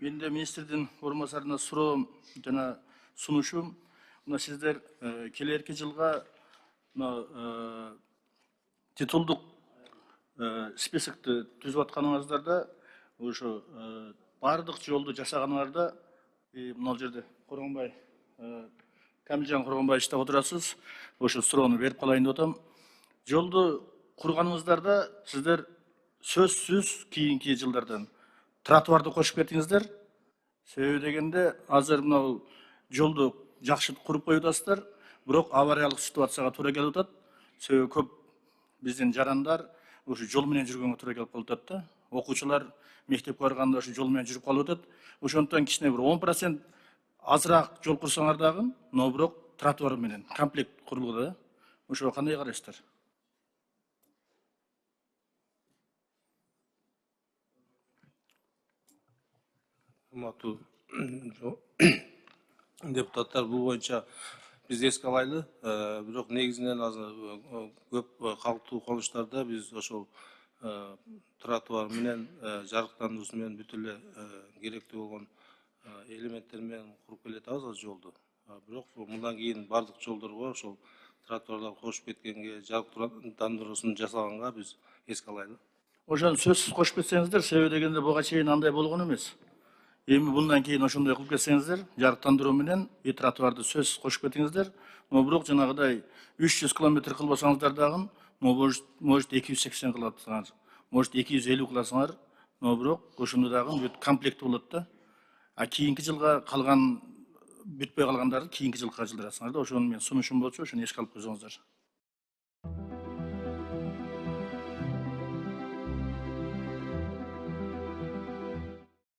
Мен де министрдің орынбасарына сұроом жана сунушум. Мына сиздер келерки жылга титулдук списокты түзүп атканыңыздарда ошо бардык жолду жасаганыңарда мына жерде Коргонбай Камилжан Коргонбай иштеп отурасыз. Ошо суроону берип калайын деп атам. Жолду курганыңыздарда сиздер сөзсүз кийинки жылдардан тротуарды кошуп кетиңиздер. Себеби дегенде азыр мына жолду жакшы куруп коюп атасыздар, бирок авариялык ситуацияга туура келип атат. Себеби көп биздин жарандар ошо жол менен жүргөнгө туура келип калып атат да. Окуучулар мектепке барганда ошо жол менен жүрүп калып атат. Ошондон кичине бир 10% азыраак жол курсаңар дагы, но бирок тротуар менен комплект курулгула да. Ошого кандай карайсыздар? Урматтуу депутаттар, бул боюнча биз эске алайлы. Бирок негизинен азыр көп калктуу курулуштарда биз ошол тротуар менен жарыктандыруусу менен бүт эле керектүү болгон элементтер менен куруп келатабыз азыр жолду. Бирок мындан кийин бардык жолдорго ошол тротуарлар кошуп кеткенге, жарыктандыруусун жасаганга биз эске алайлы. Ошону сөзсүз кошуп кетсеңиздер, себеби дегенде буга чейин андай болгон эмес. Эми мындан кийин ошондой кылып кетсеңиздер, жарыктандыруу менен тротуарды сөзсүз кошуп кетиңиздер. Но бирок жанагыдай 300 км кылбасаңыздар дагы, может 280 кыласыңар, может 250 кыласыңар, но бирок ошондо дагы бүт комплект болот да. А кийинки жылга калган бүтпөй калгандарды кийинки жылга жылдырасыңар да. Ошону мен сунушум болчу, ошону эске алып койсоңуздар.